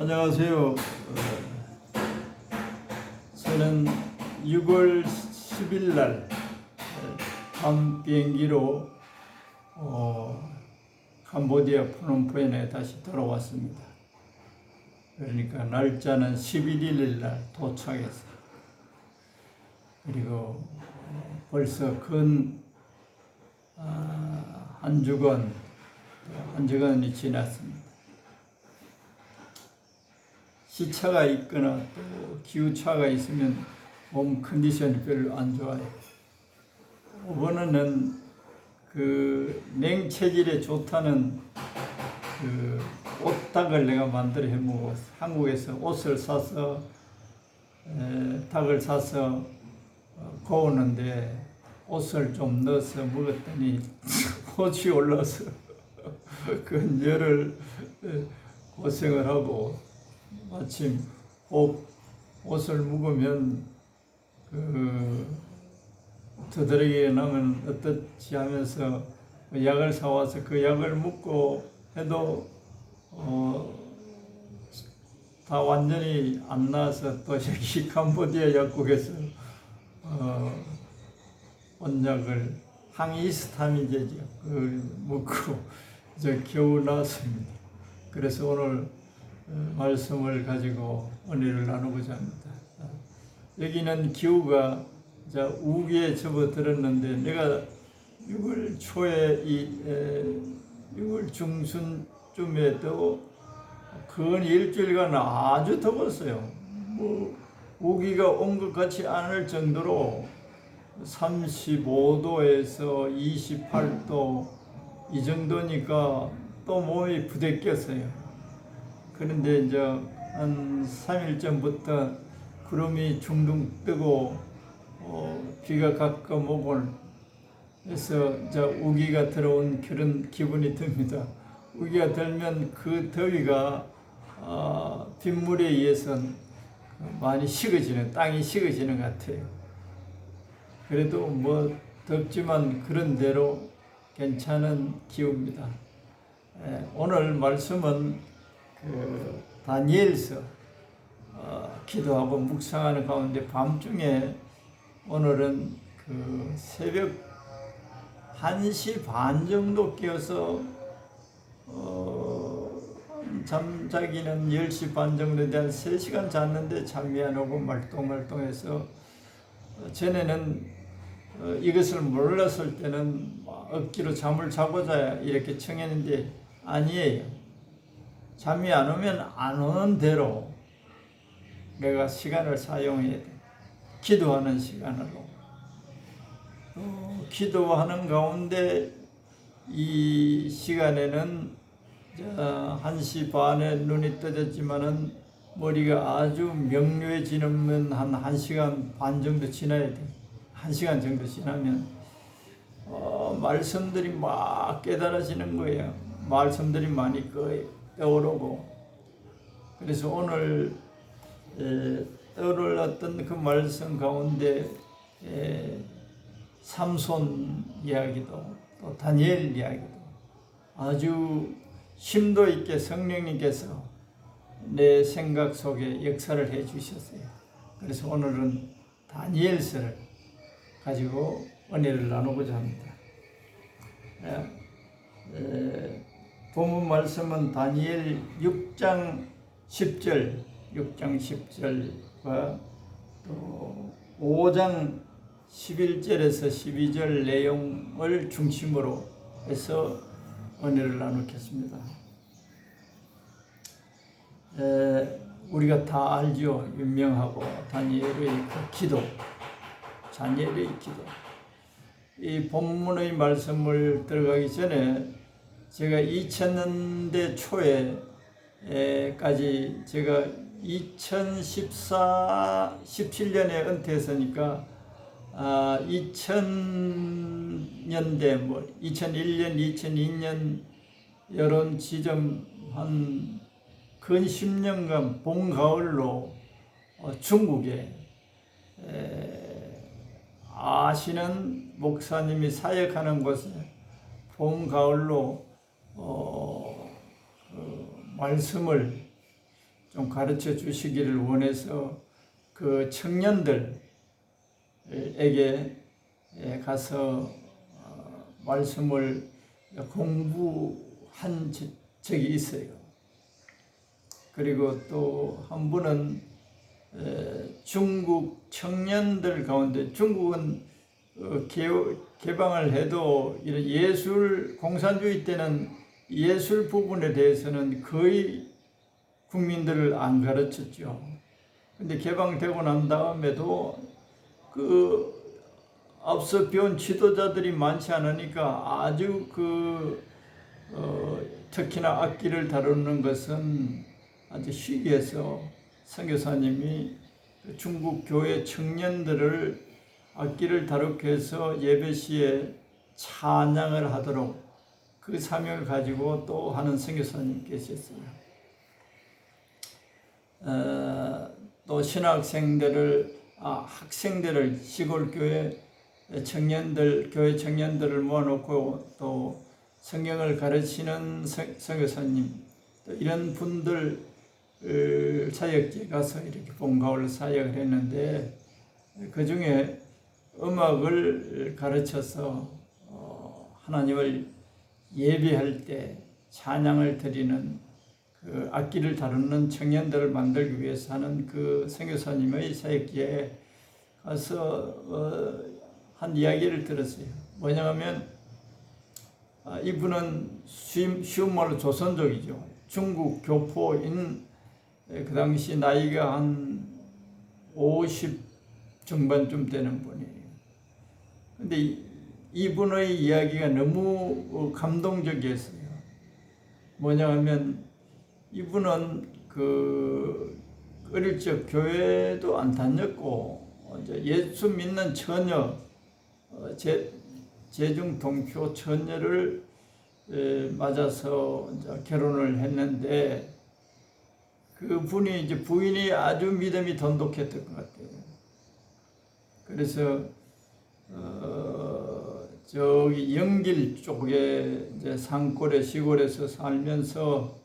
안녕하세요. 저는 6월 10일 날 밤 비행기로 캄보디아 프놈펜에 다시 돌아왔습니다. 그러니까 날짜는 11일 날 도착했어요. 그리고 벌써 한 주간이 지났습니다. 시차가 있거나 또 기후차가 있으면 몸 컨디션이 별로 안 좋아요. 이번에는 그 냉체질에 좋다는 그 옷닭을 내가 만들어 해먹어 한국에서 옷을 사서 닭을 사서 구우는데 옷을 좀 넣어서 먹었더니 호치 올라서 그 열을 고생을 하고 마침 옷을 묵으면 더더리게 나면 어떻지 하면서 약을 사와서 그 약을 묵고 해도 다 완전히 안 나와서 또 여기 캄보디아 약국에서 온 약을 항히스타민제죠. 그걸 묵고 이제 겨우 나왔습니다. 그래서 오늘 말씀을 가지고 은혜를 나누고자 합니다. 여기는 기후가 우기에 접어들었는데 내가 6월 초에 6월 중순쯤에도 근 일주일간 아주 더웠어요. 우기가 온 것 같지 않을 정도로 35도에서 28도 이 정도니까 또 몸이 부대꼈어요. 그런데 이제 한 3일 전부터 구름이 둥둥 뜨고 비가 가끔 오고 해서 이제 우기가 들어온 그런 기분이 듭니다. 우기가 들면 그 더위가 빗물에 의해서 많이 식어지는, 땅이 식어지는 것 같아요. 그래도 뭐 덥지만 그런 대로 괜찮은 기후입니다. 오늘 말씀은 다니엘서 기도하고 묵상하는 가운데 밤중에 오늘은 새벽 1시 반 정도 깨어서 잠자기는 10시 반 정도에 대한 3시간 잤는데 잠이 안 오고 말똥말똥해서 전에는 이것을 몰랐을 때는 억지로 잠을 자고자 이렇게 청했는데 아니에요. 잠이 안 오면 안 오는 대로 내가 시간을 사용해야 돼. 기도하는 시간으로. 기도하는 가운데 이 시간에는 1시 반에 눈이 떠졌지만은 머리가 아주 명료해지는 한 1시간 반 정도 지나야 돼. 1시간 정도 지나면 말씀들이 막 깨달아지는 거예요. 말씀들이 많이 떠오르고. 그래서 오늘 떠올랐던 그 말씀 가운데 삼손 이야기도 또 다니엘 이야기도 아주 심도 있게 성령님께서 내 생각 속에 역사를 해 주셨어요. 그래서 오늘은 다니엘서를 가지고 은혜를 나누고자 합니다. 본문 말씀은 다니엘 6장 10절과 또 5장 11절에서 12절 내용을 중심으로 해서 은혜를 나누겠습니다. 우리가 다 알죠. 유명하고 다니엘의 그 기도, 다니엘의 기도. 이 본문의 말씀을 들어가기 전에 제가 2000년대 초에까지 제가 17년에 은퇴했으니까 2000년대 2001년, 2002년 이런 지점 한 근 10년간 봄, 가을로 중국에 아시는 목사님이 사역하는 곳에 봄, 가을로 말씀을 좀 가르쳐 주시기를 원해서 그 청년들에게 가서 말씀을 공부한 적이 있어요. 그리고 또 한 분은 중국 청년들 가운데, 중국은 개방을 해도 이런 예술, 공산주의 때는 예술 부분에 대해서는 거의 국민들을 안 가르쳤죠. 근데 개방되고 난 다음에도 앞서 배운 지도자들이 많지 않으니까 아주 특히나 악기를 다루는 것은 아주 쉽게 해서 선교사님이 중국 교회 청년들을 악기를 다루게 해서 예배 시에 찬양을 하도록 그 사명을 가지고 또 하는 선교사님 계셨어요. 또 학생들을 시골 교회 교회 청년들을 모아놓고 또 성경을 가르치는 선교사님, 또 이런 분들 사역지에 가서 이렇게 봄, 가을 사역을 했는데, 그 중에 음악을 가르쳐서 하나님을 예배할 때 찬양을 드리는 그 악기를 다루는 청년들을 만들기 위해서 하는 그 선교사님의 사역지에 가서 한 이야기를 들었어요. 뭐냐면 이분은 쉬운 말로 조선족이죠. 중국 교포인, 그 당시 나이가 한 50 중반쯤 되는 분이에요. 근데 이분의 이야기가 너무 감동적이었어요. 뭐냐면 이분은 어릴 적 교회도 안 다녔고, 예수 믿는 처녀, 제중 동표 처녀를 맞아서 이제 결혼을 했는데, 그분이 이제 부인이 아주 믿음이 돈독했던 것 같아요. 그래서 저기 영길 쪽에 이제 산골에 시골에서 살면서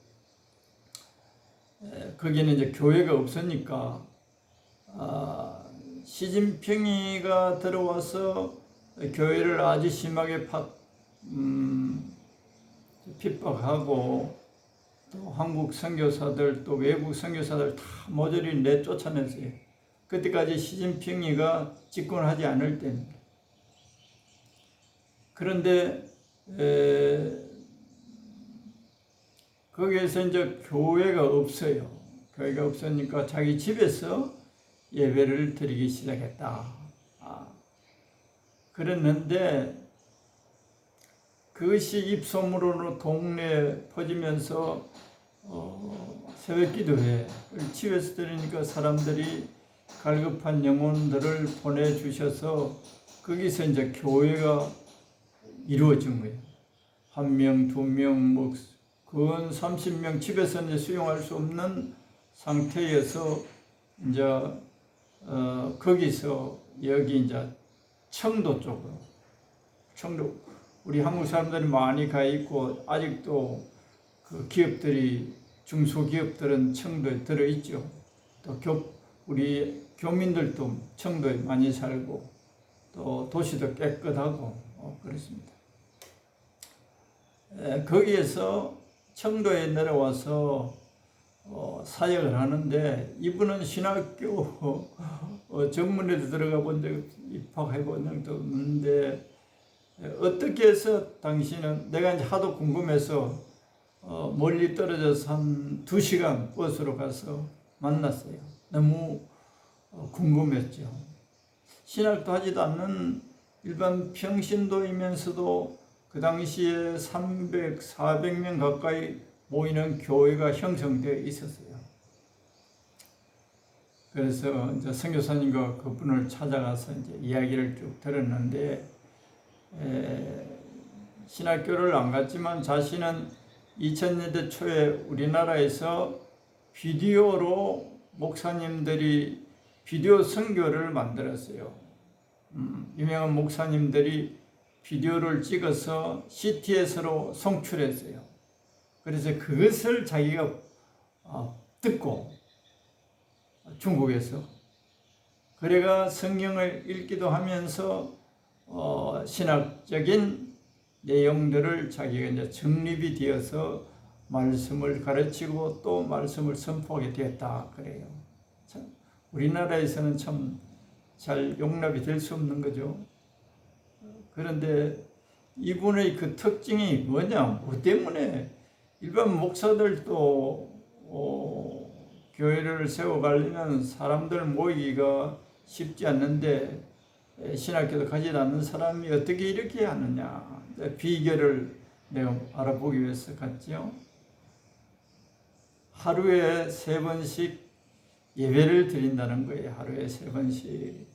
거기는 이제 교회가 없으니까 시진핑이가 들어와서 교회를 아주 심하게 핍박하고, 또 한국 선교사들 또 외국 선교사들 다 모조리 내쫓아냈어요. 그때까지 시진핑이가 집권하지 않을 때입니다. 그런데 거기에서 이제 교회가 없어요. 교회가 없으니까 자기 집에서 예배를 드리기 시작했다. 그랬는데 그것이 입소문으로 동네에 퍼지면서 새벽 기도회를 집에서 드리니까 사람들이 갈급한 영혼들을 보내주셔서 거기서 이제 교회가 이루어진 거예요. 1명, 2명, 근 30명 집에서 이제 수용할 수 없는 상태에서 이제 거기서 여기 이제 청도 쪽으로, 우리 한국 사람들이 많이 가 있고 아직도 그 기업들이, 중소기업들은 청도에 들어 있죠. 또 우리 교민들도 청도에 많이 살고 또 도시도 깨끗하고 그렇습니다. 거기에서 청도에 내려와서 사역을 하는데, 이분은 신학교 전문에도 들어가 본 적, 입학해 본 적도 없는데, 어떻게 해서 당신은, 내가 이제 하도 궁금해서 멀리 떨어져서 한 2시간 버스로 가서 만났어요. 너무 궁금했죠. 신학도 하지도 않는 일반 평신도이면서도 그 당시에 300, 400명 가까이 모이는 교회가 형성되어 있었어요. 그래서 이제 선교사님과 그분을 찾아가서 이제 이야기를 쭉 들었는데, 신학교를 안 갔지만 자신은 2000년대 초에 우리나라에서 비디오로 목사님들이 비디오 선교를 만들었어요. 유명한 목사님들이 비디오를 찍어서 CTS로 송출했어요. 그래서 그것을 자기가 듣고 중국에서. 그래가 성경을 읽기도 하면서 신학적인 내용들을 자기가 이제 정립이 되어서 말씀을 가르치고 또 말씀을 선포하게 되었다 그래요. 참, 우리나라에서는 참 잘 용납이 될 수 없는 거죠. 그런데 이분의 그 특징이 뭐냐, 뭐 때문에 일반 목사들도 교회를 세워가려면 사람들 모이기가 쉽지 않는데 신학교도 가지 않는 사람이 어떻게 이렇게 하느냐, 비결을 내가 알아보기 위해서 갔죠. 하루에 3번씩 예배를 드린다는 거예요. 하루에 3번씩.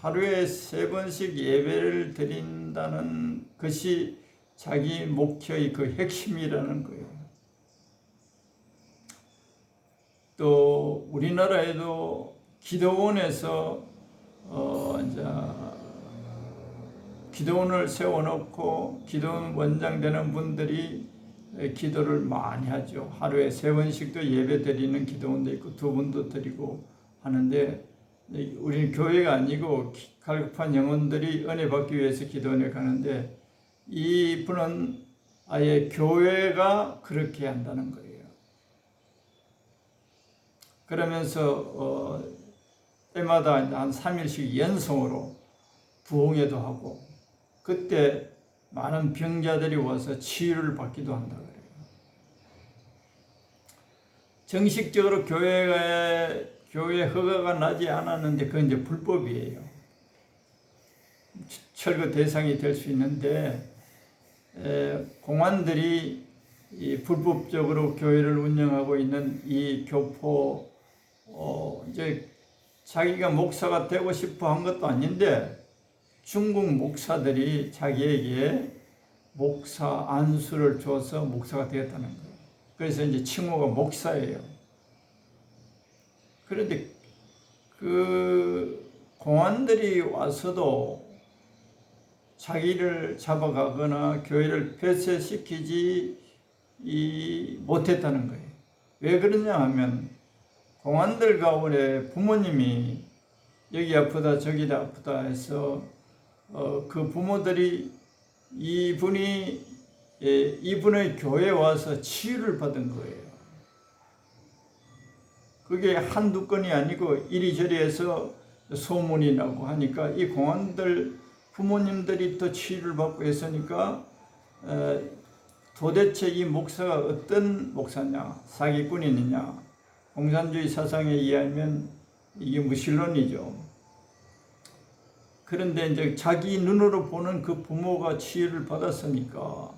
하루에 3번씩 예배를 드린다는 것이 자기 목표의 그 핵심이라는 거예요. 또 우리나라에도 기도원에서 이제 기도원을 세워놓고 기도원 원장 되는 분들이 기도를 많이 하죠. 하루에 3번씩도 예배 드리는 기도원도 있고 2번도 드리고 하는데, 우리는 교회가 아니고 갈급한 영혼들이 은혜 받기 위해서 기도원에 가는데, 이 분은 아예 교회가 그렇게 한다는 거예요. 그러면서 때마다 한 3일씩 연속으로 부흥회도 하고, 그때 많은 병자들이 와서 치유를 받기도 한다 그래요. 정식적으로 교회 허가가 나지 않았는데 그건 이제 불법이에요. 철거 대상이 될 수 있는데, 공안들이 이 불법적으로 교회를 운영하고 있는 이 교포, 이제 자기가 목사가 되고 싶어 한 것도 아닌데 중국 목사들이 자기에게 목사 안수를 줘서 목사가 되었다는 거예요. 그래서 이제 칭호가 목사예요. 그런데 그 공안들이 와서도 자기를 잡아가거나 교회를 폐쇄시키지 못했다는 거예요. 왜 그러냐 하면 공안들 가운데 부모님이 여기 아프다 저기 아프다 해서 그 부모들이 이분의 교회에 와서 치유를 받은 거예요. 그게 한두 건이 아니고 이리저리 해서 소문이 나고 하니까 이 공안들 부모님들이 또 치유를 받고 했으니까 도대체 이 목사가 어떤 목사냐, 사기꾼이느냐, 공산주의 사상에 의하면 이게 무신론이죠. 그런데 이제 자기 눈으로 보는 그 부모가 치유를 받았으니까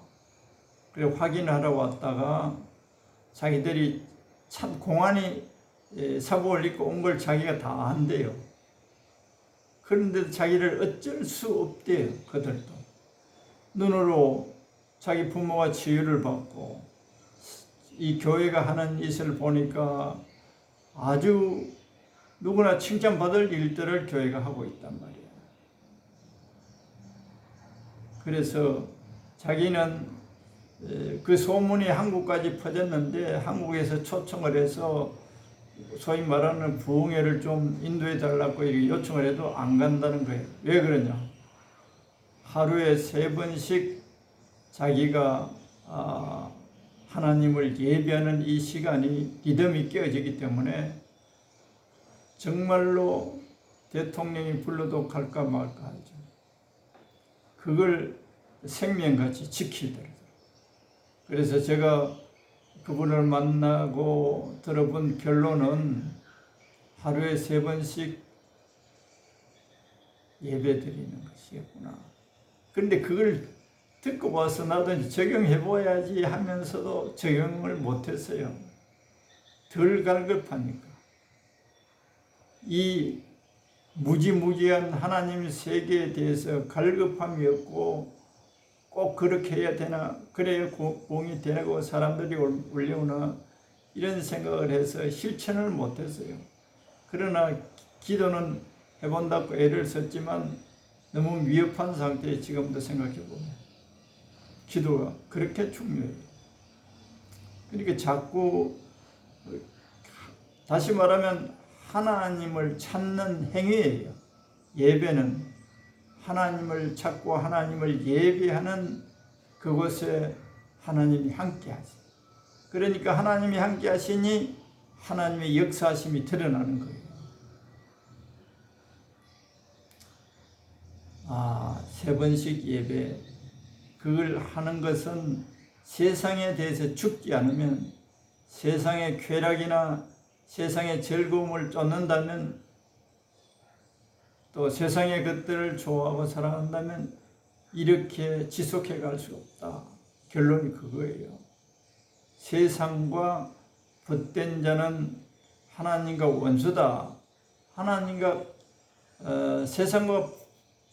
그래 확인하러 왔다가 자기들이 참 공안이 사복을 입고 온 걸 자기가 다 안대요. 그런데 자기를 어쩔 수 없대요. 그들도 눈으로 자기 부모가 치유를 받고 이 교회가 하는 일을 보니까 아주 누구나 칭찬받을 일들을 교회가 하고 있단 말이에요. 그래서 자기는 그 소문이 한국까지 퍼졌는데 한국에서 초청을 해서 소위 말하는 부흥회를 좀 인도해 달라고 요청을 해도 안 간다는 거예요. 왜 그러냐? 하루에 3번씩 자기가 하나님을 예배하는 이 시간이 리듬이 깨어지기 때문에 정말로 대통령이 불러도 갈까 말까 하죠. 그걸 생명같이 지키더라고요. 그래서 제가 그분을 만나고 들어본 결론은 하루에 3번씩 예배 드리는 것이었구나. 그런데 그걸 듣고 와서 나도 적용해봐야지 하면서도 적용을 못했어요. 덜 갈급하니까. 이 무지무지한 하나님 세계에 대해서 갈급함이 없고 꼭 그렇게 해야 되나, 그래야 공이 되고 사람들이 올려오나 이런 생각을 해서 실천을 못했어요. 그러나 기도는 해본다고 애를 썼지만 너무 위협한 상태에 지금도 생각해보면 기도가 그렇게 중요해요. 그러니까 자꾸 다시 말하면 하나님을 찾는 행위예요. 예배는 하나님을 찾고 하나님을 예배하는 그곳에 하나님이 함께 하세요. 그러니까 하나님이 함께 하시니 하나님의 역사하심이 드러나는 거예요. 세 번씩 예배, 그걸 하는 것은 세상에 대해서 죽지 않으면, 세상의 쾌락이나 세상의 즐거움을 쫓는다면, 또 세상의 것들을 좋아하고 사랑한다면 이렇게 지속해 갈 수 없다. 결론이 그거예요. 세상과 벗된 자는 하나님과 원수다. 하나님과 세상과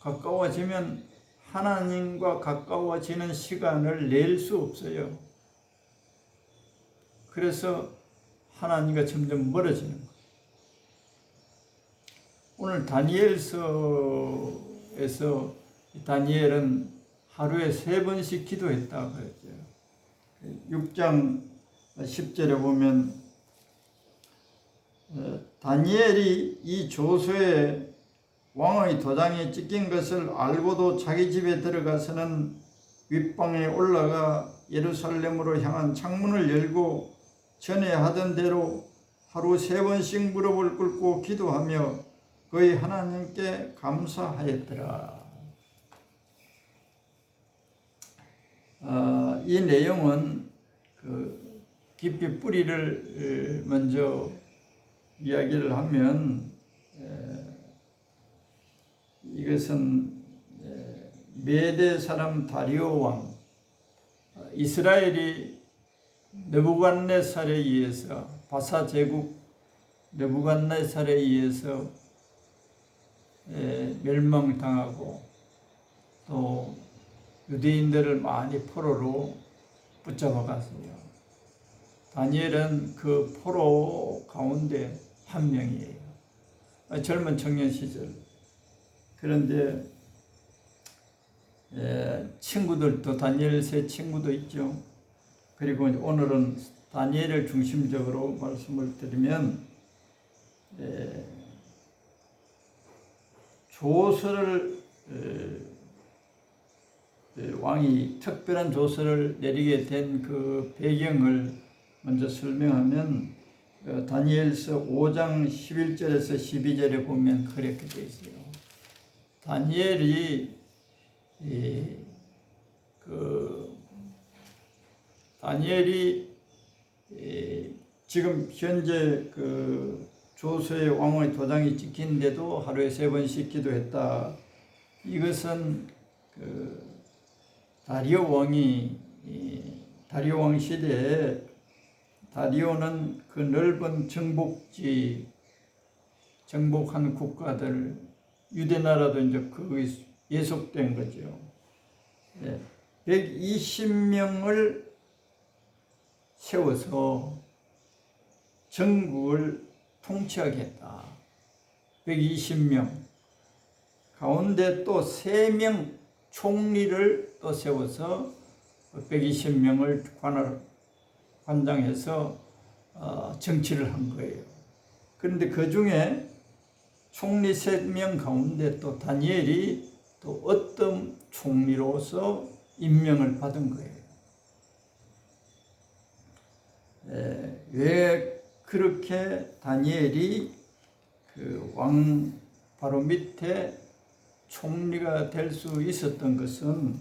가까워지면 하나님과 가까워지는 시간을 낼 수 없어요. 그래서 하나님과 점점 멀어지는 거예요. 오늘 다니엘서에서 다니엘은 하루에 3번씩 기도했다고 그랬죠. 6장 10절에 보면 다니엘이 이 조서에 왕의 도장이 찍힌 것을 알고도 자기 집에 들어가서는 윗방에 올라가 예루살렘으로 향한 창문을 열고 전에 하던 대로 하루 3번씩 무릎을 꿇고 기도하며 그의 하나님께 감사하였더라. 이 내용은 깊이 뿌리를 먼저 이야기를 하면 이것은 메대 사람 다리오 왕, 이스라엘이 느부갓네살에 의해서, 바사 제국 느부갓네살에 의해서 멸망당하고 또 유대인들을 많이 포로로 붙잡아 갔어요. 다니엘은 그 포로 가운데 한 명이에요. 젊은 청년 시절. 그런데 친구들도, 다니엘 세 친구도 있죠. 그리고 오늘은 다니엘을 중심적으로 말씀을 드리면 조서를 왕이 특별한 조서를 내리게 된 그 배경을 먼저 설명하면 다니엘서 5장 11절에서 12절에 보면 그렇게 되어 있어요. 다니엘이 지금 현재 조서의 왕의 도장이 찍힌데도 하루에 3번씩 기도했다. 이것은 다리오 왕 시대에, 다리오는 그 넓은 정복한 국가들, 유대나라도 이제 그게 예속된 거죠. 120명을 세워서 전국을 통치하겠다. 120명. 가운데 또 3명 총리를 또 세워서 120명을 관장해서 정치를 한 거예요. 그런데 그 중에 총리 3명 가운데 또 다니엘이 또 어떤 총리로서 임명을 받은 거예요. 왜 그렇게 다니엘이 그 왕 바로 밑에 총리가 될 수 있었던 것은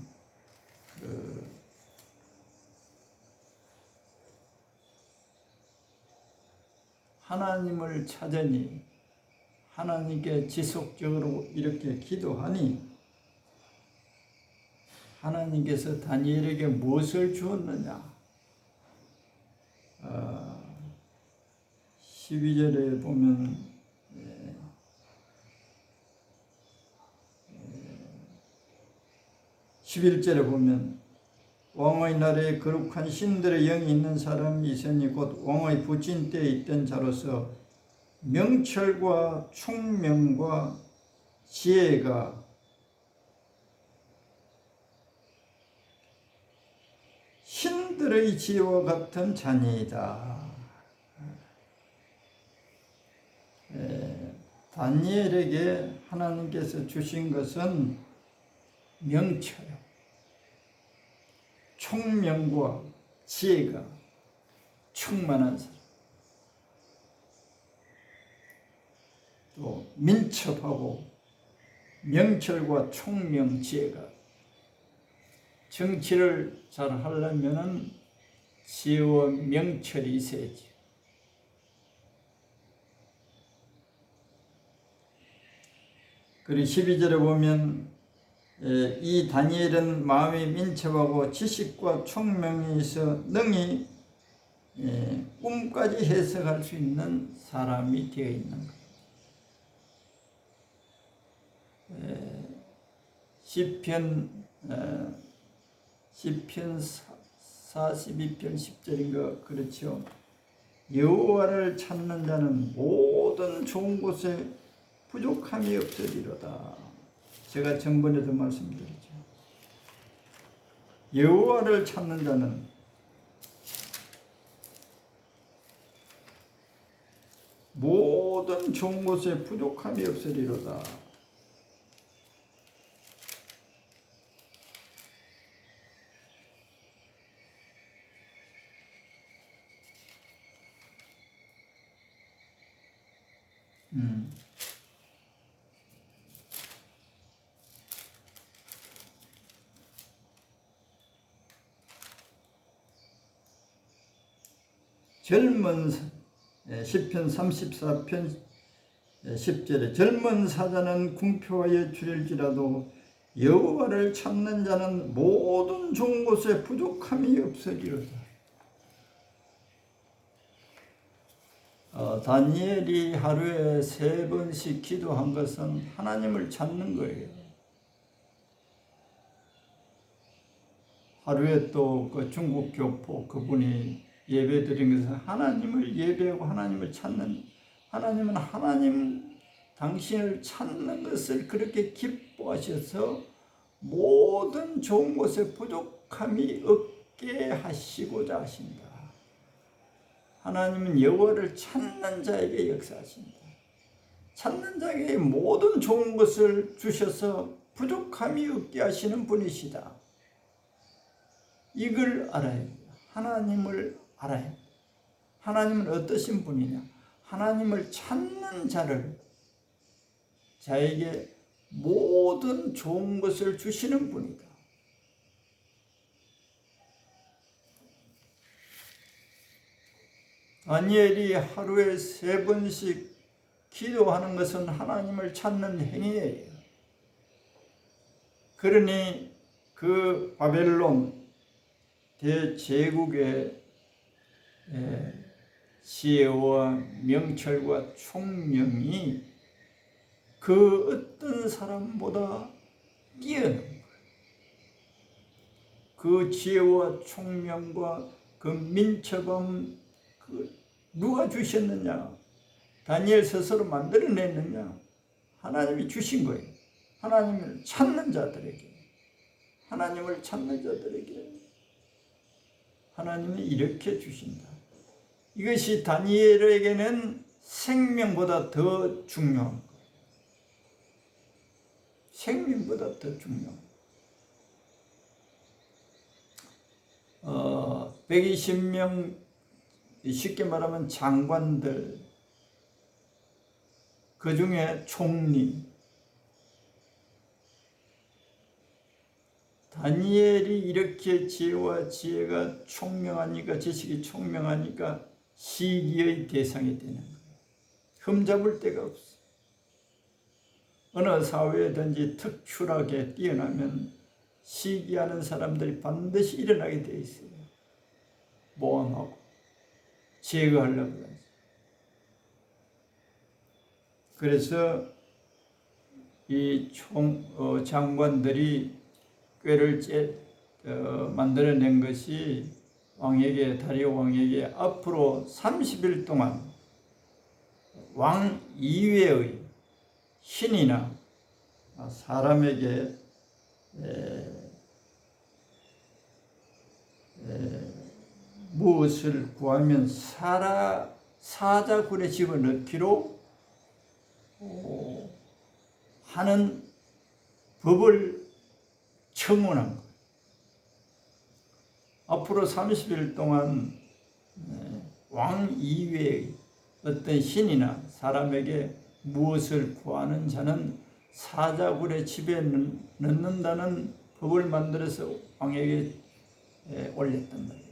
하나님을 찾으니, 하나님께 지속적으로 이렇게 기도하니 하나님께서 다니엘에게 무엇을 주었느냐. 12절에 보면 11절에 보면 왕의 나라에 거룩한 신들의 영이 있는 사람이 있으니 곧 왕의 부친 때에 있던 자로서 명철과 총명과 지혜가 형들의 지혜와 같은 자녀이다. 다니엘에게 하나님께서 주신 것은 명철요, 총명과 지혜가 충만한 사람, 또 민첩하고 명철과 총명, 지혜가, 정치를 잘 하려면 지혜와 명철이 있어야지. 그리고 12절에 보면 이 다니엘은 마음이 민첩하고 지식과 총명이 있어 능히 꿈까지 해석할 수 있는 사람이 되어 있는 거예요. 시편 42편 10절인가 그렇죠. 여호와를 찾는 자는 모든 좋은 곳에 부족함이 없으리로다. 제가 전번에도 말씀드렸죠. 여호와를 찾는 자는 모든 좋은 곳에 부족함이 없으리로다. 젊은 시편 34편 10절에 젊은 사자는 궁표하여 줄일지라도 여호와를 찾는 자는 모든 좋은 곳에 부족함이 없으리로다. 다니엘이 하루에 3번씩 기도한 것은 하나님을 찾는 거예요. 하루에 또 그 중국 교포 그분이 예배 드린 것은 하나님을 예배하고 하나님을 찾는, 하나님은 하나님 당신을 찾는 것을 그렇게 기뻐하셔서 모든 좋은 곳에 부족함이 없게 하시고자 하신다. 하나님은 여호와를 찾는 자에게 역사하신다. 찾는 자에게 모든 좋은 것을 주셔서 부족함이 없게 하시는 분이시다. 이걸 알아야 돼요. 하나님을 알아야 돼요. 하나님은 어떠신 분이냐? 하나님을 찾는 자에게 모든 좋은 것을 주시는 분이다. 다니엘이 하루에 3번씩 기도하는 것은 하나님을 찾는 행위예요. 그러니 그 바벨론 대제국의 지혜와 명철과 총명이 그 어떤 사람보다 뛰어난 거예요. 그 지혜와 총명과 그 민첩함 누가 주셨느냐? 다니엘 스스로 만들어냈느냐? 하나님이 주신 거예요. 하나님을 찾는 자들에게, 하나님을 찾는 자들에게 하나님이 이렇게 주신다. 이것이 다니엘에게는 생명보다 더 중요한 거예요. 생명보다 더 중요한 거예요. 120명, 쉽게 말하면 장관들, 그 중에 총리, 다니엘이 이렇게 지혜가 총명하니까, 지식이 총명하니까 시기의 대상이 되는 거예요. 흠잡을 데가 없어. 어느 사회든지 특출하게 뛰어나면 시기하는 사람들이 반드시 일어나게 돼 있어요. 모함하고 제거하려고 하지. 그래서 이 장관들이 꾀를 만들어낸 것이 다리오 왕에게 앞으로 30일 동안 왕 이외의 신이나 사람에게 무엇을 구하면 사자굴에 집어넣기로 하는 법을 청원한 거예요. 앞으로 30일 동안 왕 이외의 어떤 신이나 사람에게 무엇을 구하는 자는 사자굴의 집에 넣는다는 법을 만들어서 왕에게 올렸단 말이에요.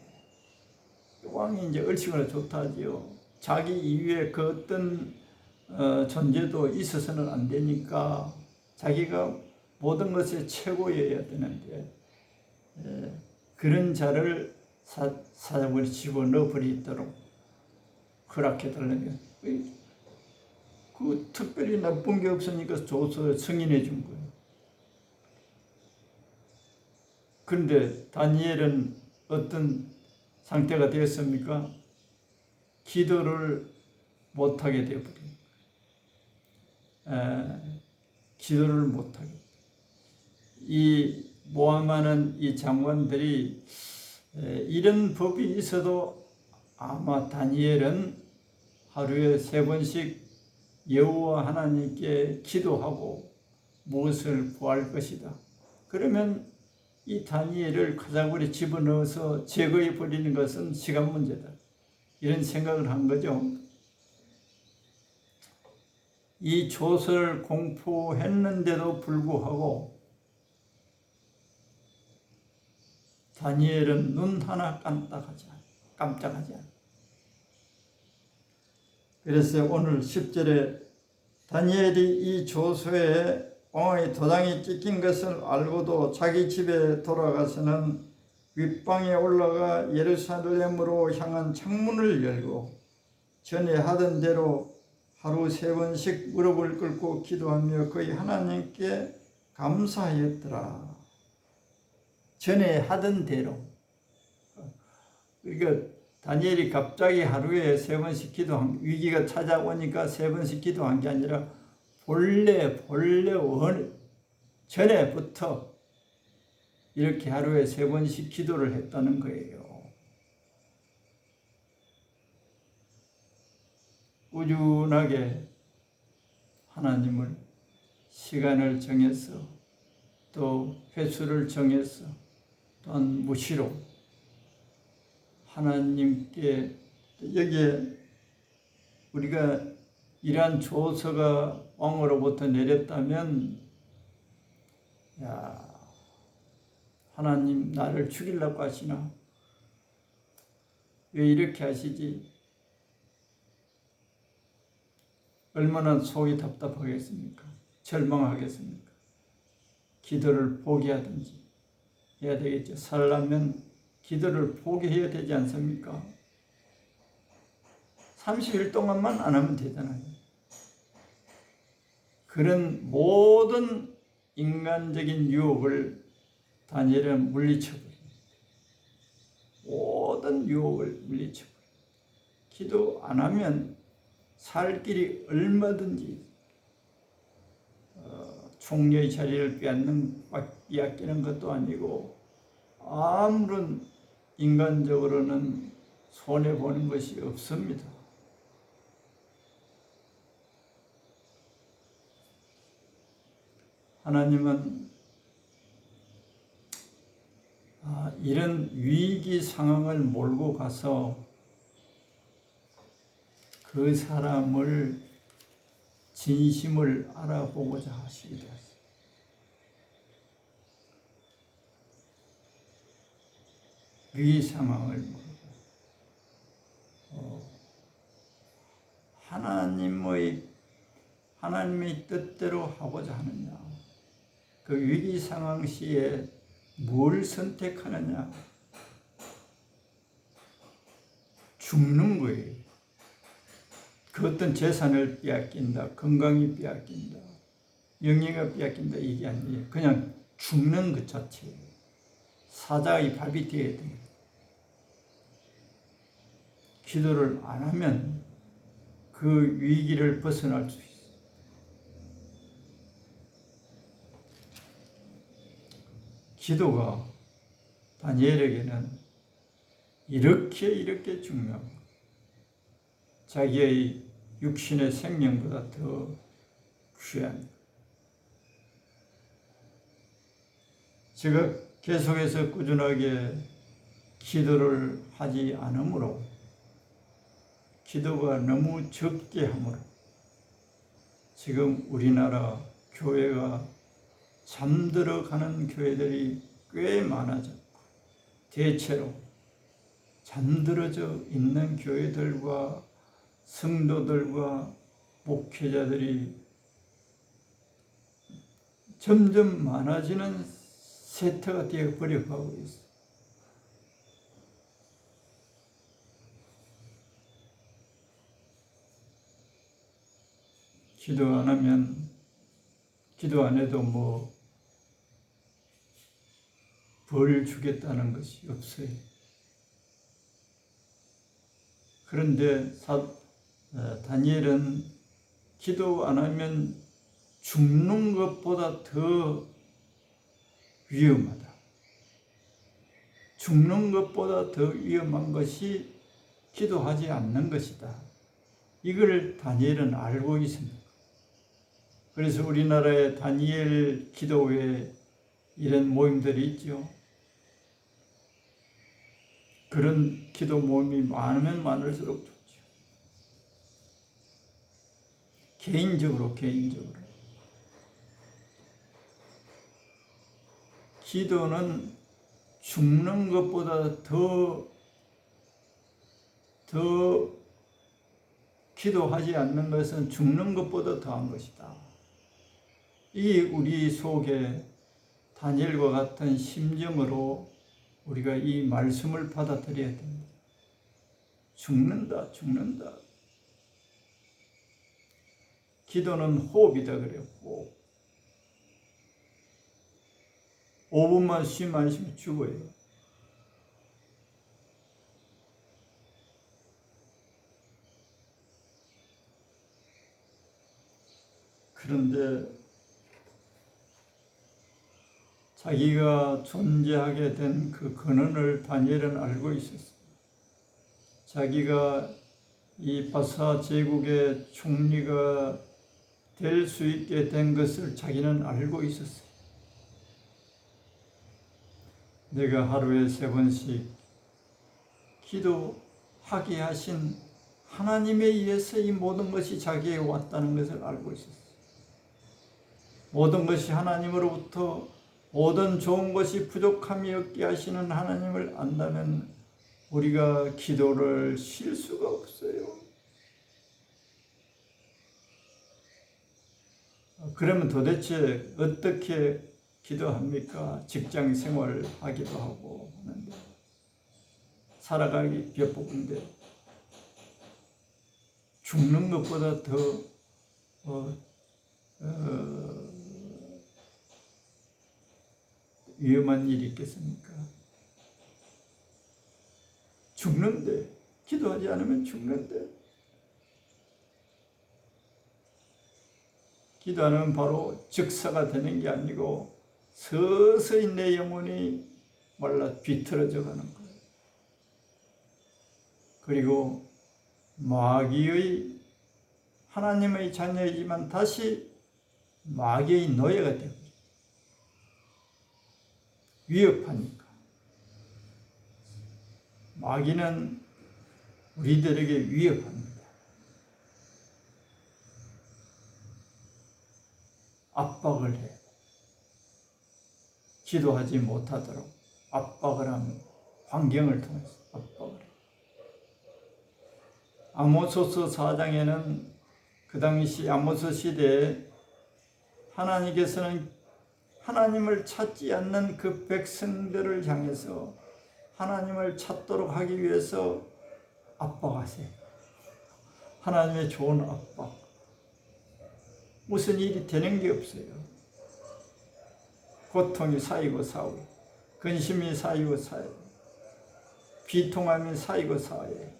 왕이 이제 얼씨구나 좋다지요. 자기 이외에 그 어떤 존재도 있어서는 안 되니까 자기가 모든 것의 최고여야 되는데 그런 자를 사자굴에 집어넣어 버리도록 허락해달라면 그 특별히 나쁜 게 없으니까 줘서 승인해 준 거예요. 그런데 다니엘은 어떤 상태가 되었습니까? 기도를 못하게 되어버린 기도를 못하게. 이 모함하는 이 장관들이 이런 법이 있어도 아마 다니엘은 하루에 3번씩 여호와 하나님께 기도하고 무엇을 구할 것이다. 그러면 이 다니엘을 가자굴에 집어넣어서 제거해 버리는 것은 시간 문제다. 이런 생각을 한 거죠. 이 조서를 공포했는데도 불구하고 다니엘은 눈 하나 깜짝하지 않아. 그래서 오늘 10절에 다니엘이 이 조서에 왕의 도장이 찍힌 것을 알고도 자기 집에 돌아가서는 윗방에 올라가 예루살렘으로 향한 창문을 열고 전에 하던 대로 하루 3번씩 무릎을 꿇고 기도하며 거의 하나님께 감사하였더라. 전에 하던 대로. 그러니까 다니엘이 갑자기 하루에 3번씩 기도한, 위기가 찾아오니까 3번씩 기도한 게 아니라 본래 전에부터 이렇게 하루에 3번씩 기도를 했다는 거예요. 꾸준하게 하나님을 시간을 정해서 또 횟수를 정해서 또한 무시로 하나님께 여기에 우리가 이러한 조서가 왕으로부터 내렸다면 야 하나님 나를 죽이려고 하시나? 왜 이렇게 하시지? 얼마나 속이 답답하겠습니까? 절망하겠습니까? 기도를 포기하든지 해야 되겠죠. 살려면 기도를 포기해야 되지 않습니까? 30일 동안만 안 하면 되잖아요. 그런 모든 인간적인 유혹을 다니엘은 물리쳐버립니다. 모든 유혹을 물리쳐버립니다. 기도 안 하면 살 길이 얼마든지 총리의 자리를 빼앗기는 것도 아니고 아무런 인간적으로는 손해보는 것이 없습니다. 하나님은 이런 위기 상황을 몰고 가서 그 사람을 진심을 알아보고자 하시기도 하십니다. 위기 상황을 몰고 하나님의 뜻대로 하고자 하느냐, 그 위기 상황 시에 뭘 선택하느냐, 죽는 거예요. 그 어떤 재산을 빼앗긴다, 건강이 빼앗긴다, 영예가 빼앗긴다, 이게 아니에요. 그냥 죽는 것 자체예요. 사자의 발이 되어야 됩니다. 기도를 안 하면 그 위기를 벗어날 수 있어요. 기도가 다니엘에게는 이렇게 중요한 자기의 육신의 생명보다 더 귀한. 제가 계속해서 꾸준하게 기도를 하지 않으므로, 기도가 너무 적게 하므로 지금 우리나라 교회가 잠들어가는 교회들이 꽤 많아졌고, 대체로 잠들어져 있는 교회들과 성도들과 목회자들이 점점 많아지는 세태가 되어 버려가고 있어요. 기도 안 하면, 기도 안 해도 벌 주겠다는 것이 없어요. 그런데 다니엘은 기도 안 하면 죽는 것보다 더 위험하다. 죽는 것보다 더 위험한 것이 기도하지 않는 것이다. 이걸 다니엘은 알고 있습니다. 그래서 우리나라에 다니엘 기도회 이런 모임들이 있죠. 그런 기도 모임이 많으면 많을수록 좋죠. 개인적으로. 기도는 죽는 것보다 더 기도하지 않는 것은 죽는 것보다 더한 것이다. 이 우리 속에 다니엘과 같은 심정으로 우리가 이 말씀을 받아들여야 됩니다. 죽는다. 기도는 호흡이다 그랬고, 5분만 숨 안 쉬면 죽어요. 그런데 자기가 존재하게 된 그 근원을 다니엘은 알고 있었습니다. 자기가 이 바사 제국의 총리가 될 수 있게 된 것을 자기는 알고 있었어요. 내가 하루에 3번씩 기도하게 하신 하나님에 의해서 이 모든 것이 자기에게 왔다는 것을 알고 있었어요. 모든 것이 하나님으로부터, 모든 좋은 것이 부족함이 없게 하시는 하나님을 안다면 우리가 기도를 쉴 수가 없어요. 그러면 도대체 어떻게 기도합니까? 직장 생활 하기도 하고 하는데, 살아가기 벼보은데 죽는 것보다 더 위험한 일이 있겠습니까? 죽는데, 기도하지 않으면 죽는데, 기도하면 바로 즉사가 되는 게 아니고 서서히 내 영혼이 말라 비틀어져 가는 거예요. 그리고 마귀의, 하나님의 자녀이지만 다시 마귀의 노예가 되고, 위협하니까. 마귀는 우리들에게 위협합니다. 압박을 해. 기도하지 못하도록 압박을 하는, 환경을 통해서 압박을 해. 아모스서 4장에는 그 당시 아모스 시대에 하나님께서는 하나님을 찾지 않는 그 백성들을 향해서 하나님을 찾도록 하기 위해서 압박하세요. 하나님의 좋은 압박. 무슨 일이 되는 게 없어요. 고통이 쌓이고 쌓이고, 근심이 쌓이고 쌓이고, 비통함이 쌓이고 쌓여요.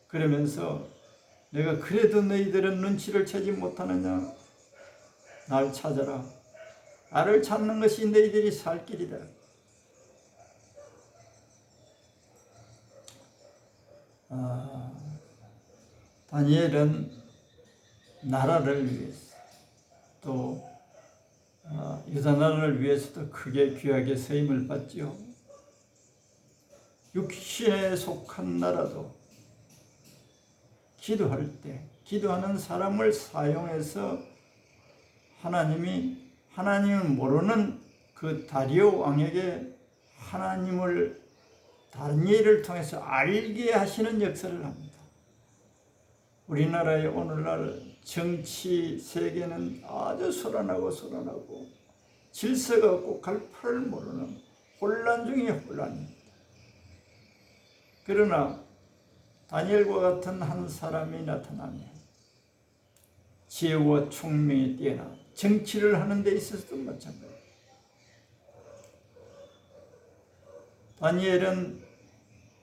그러면서 내가 그래도 너희들은 눈치를 채지 못하느냐? 날 찾아라. 나를 찾는 것이 너희들이 살 길이다. 다니엘은 나라를 위해서 또 유다 나라를 위해서도 크게 귀하게 세임을 받지요. 육신에 속한 나라도 기도할 때 기도하는 사람을 사용해서 하나님을 모르는 그 다리오 왕에게 하나님을 다니엘을 통해서 알게 하시는 역사를 합니다. 우리나라의 오늘날 정치 세계는 아주 소란하고 질서가 없고 갈파를 모르는 혼란 중에 혼란입니다. 그러나 다니엘과 같은 한 사람이 나타나면 지혜와 총명이 뛰어나 정치를 하는 데 있어서도 마찬가지입니다. 다니엘은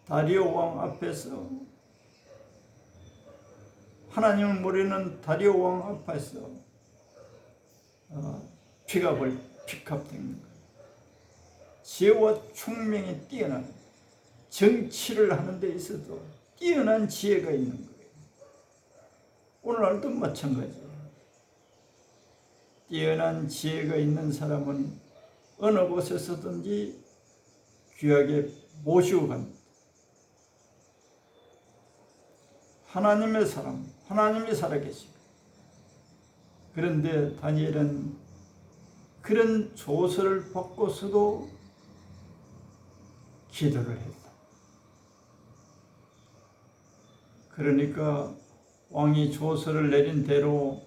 다리오 왕 앞에서 하나님을 모르는 다리오 왕 앞에서 픽업된 거예요. 지혜와 총명이 뛰어난 정치를 하는 데 있어도 뛰어난 지혜가 있는 거예요. 오늘날도 마찬가지예요. 뛰어난 지혜가 있는 사람은 어느 곳에서든지 귀하게 모시고 갑니다. 하나님의 사람, 하나님이 살아계시고. 그런데 다니엘은 그런 조서를 받고서도 기도를 했다. 그러니까 왕이 조서를 내린 대로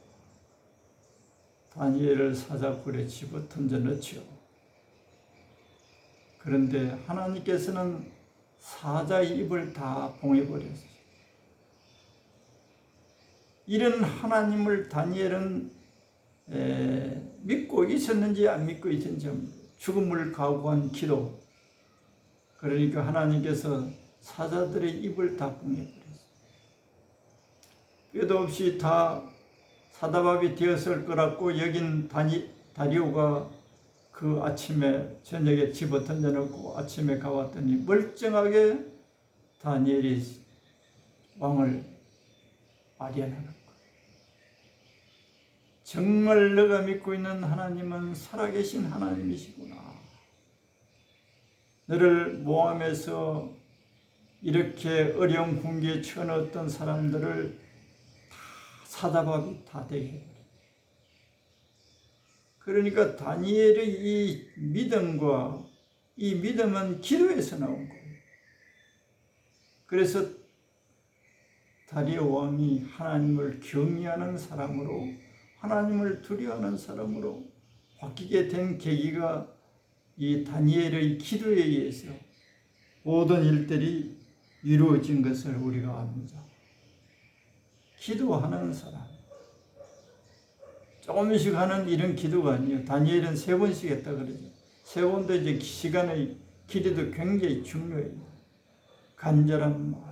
다니엘을 사자굴에 집어 던져 넣지요. 그런데 하나님께서는 사자의 입을 다 봉해버렸어요. 이런 하나님을 다니엘은 믿고 있었는지 안 믿고 있었는지 죽음을 각오한 기도. 그러니까 하나님께서 사자들의 입을 다 봉해버렸어요. 뼈도 없이 다 사다밥이 되었을 거라고 여긴 다리오가 그 아침에 저녁에 집어 던져놓고 아침에 가봤더니 멀쩡하게 다니엘이 왕을 아련하는 거예요. 정말 너가 믿고 있는 하나님은 살아계신 하나님이시구나. 너를 모함해서 이렇게 어려운 궁기에 쳐넣었던 사람들을 사다밥이 다 되게 해버려요. 그러니까 다니엘의 이 믿음과 이 믿음은 기도에서 나온 거예요. 그래서 다리오 왕이 하나님을 경외하는 사람으로, 하나님을 두려워하는 사람으로 바뀌게 된 계기가 이 다니엘의 기도에 의해서 모든 일들이 이루어진 것을 우리가 압니다. 기도하는 사람, 조금씩 하는 이런 기도가 아니에요. 다니엘은 3번씩 했다 그러죠. 3번도 이제 시간의 길이도 굉장히 중요해요. 간절한 마음.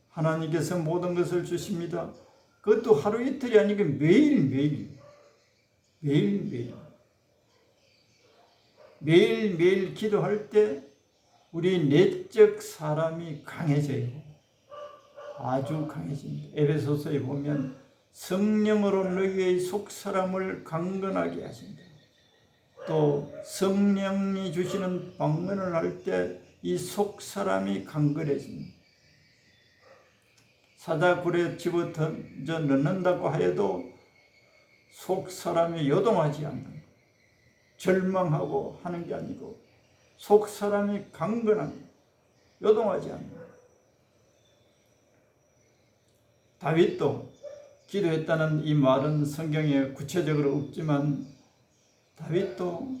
하나님께서 모든 것을 주십니다. 그것도 하루 이틀이 아니고 매일매일 기도할 때 우리 내적 사람이 강해져요. 아주 강해집니다. 에베소서에 보면 성령으로 너희의 속사람을 강건하게 하신다. 또 성령이 주시는 방문을 할 때 이 속사람이 강건해집니다. 사자굴에 집어 던져 넣는다고 하여도 속사람이 요동하지 않는 거예요. 절망하고 하는 게 아니고 속사람이 강건한 거예요. 요동하지 않는 거예요. 다윗도 기도했다는 이 말은 성경에 구체적으로 없지만 다윗도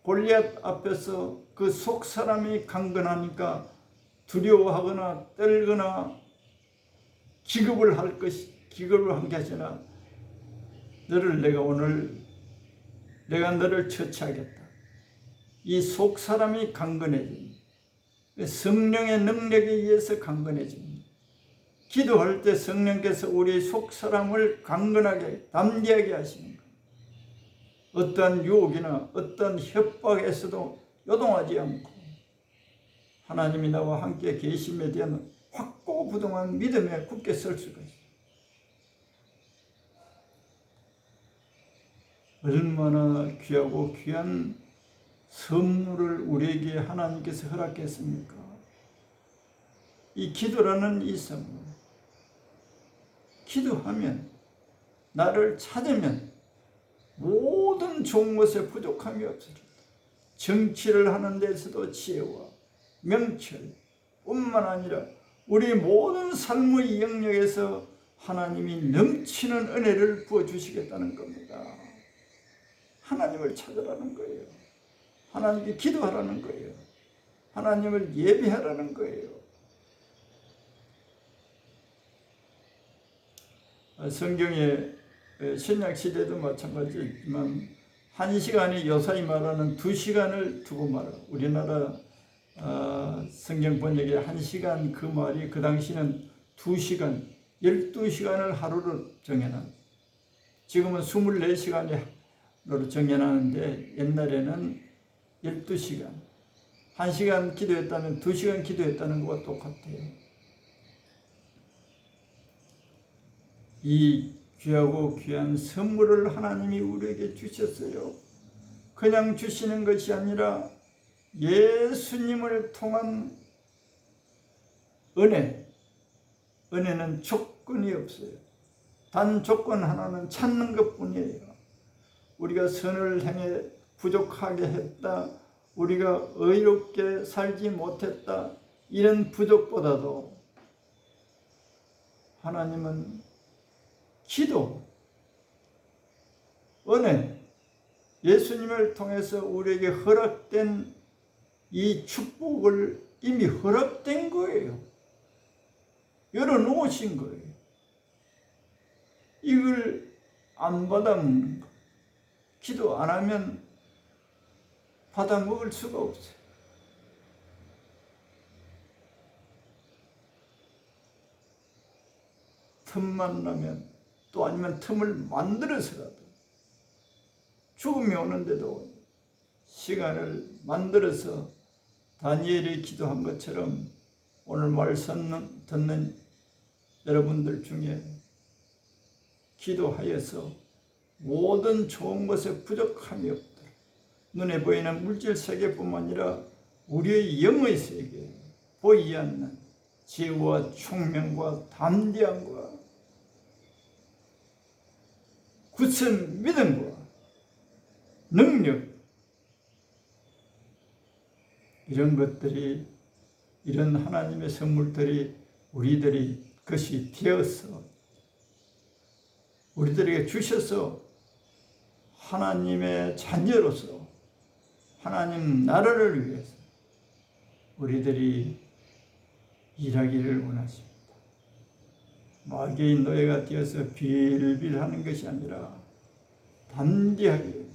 골리앗 앞에서 그 속사람이 강건하니까 두려워하거나 떨거나 기겁을 한 게 아니라 내가 너를 처치하겠다. 이 속사람이 강건해집니다. 성령의 능력에 의해서 강건해집니다. 기도할 때 성령께서 우리의 속사람을 강건하게 담대하게 하시는 거예요. 어떤 유혹이나 어떤 협박에서도 요동하지 않고 하나님이 나와 함께 계심에 대한 확고부동한 믿음에 굳게 설 수가 있어요. 얼마나 귀하고 귀한 선물을 우리에게 하나님께서 허락했습니까? 이 기도라는 이 선물. 기도하면, 나를 찾으면 모든 좋은 것에 부족함이 없으리라. 정치를 하는 데서도 지혜와 명철 뿐만 아니라 우리 모든 삶의 영역에서 하나님이 넘치는 은혜를 부어주시겠다는 겁니다. 하나님을 찾으라는 거예요. 하나님께 기도하라는 거예요. 하나님을 예배하라는 거예요. 성경에 신약시대도 마찬가지지만 1시간이 요사이 말하는 2시간을 두고 말하. 우리나라 성경 번역에 1시간 그 말이 그 당시는 2시간, 12시간을 하루로 정해놨. 지금은 24시간으로 정해놨는데 옛날에는 12시간. 1시간 기도했다면 2시간 기도했다는 것과 똑같아요. 이 귀하고 귀한 선물을 하나님이 우리에게 주셨어요. 그냥 주시는 것이 아니라 예수님을 통한 은혜. 은혜는 조건이 없어요. 단 조건 하나는 찾는 것뿐이에요. 우리가 선을 행해 부족하게 했다, 우리가 의롭게 살지 못했다, 이런 부족보다도 하나님은 기도, 은혜, 예수님을 통해서 우리에게 허락된 이 축복을 이미 허락된 거예요. 열어놓으신 거예요. 이걸 안 받아먹는 거. 기도 안 하면 받아먹을 수가 없어요. 틈만 나면, 또 아니면 틈을 만들어서라도, 죽음이 오는데도 시간을 만들어서 다니엘이 기도한 것처럼 오늘 말씀 듣는 여러분들 중에 기도하여서 모든 좋은 것에 부족함이 없도록, 눈에 보이는 물질 세계뿐만 아니라 우리의 영의 세계, 보이지 않는 지혜와 총명과 담대함과 굳은 믿음과 능력, 이런 것들이, 이런 하나님의 선물들이 우리들이 것이 되어서 우리들에게 주셔서 하나님의 자녀로서 하나님 나라를 위해서 우리들이 일하기를 원하십니다. 마귀의 노예가 되어서 빌빌하는 것이 아니라 담대하게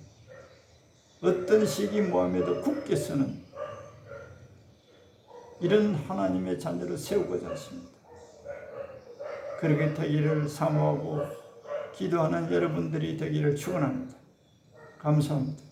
어떤 시기 모함에도 굳게 서는 이런 하나님의 자녀를 세우고자 하십니다. 그렇게 되기를 사모하고 기도하는 여러분들이 되기를 축원합니다. 감사합니다.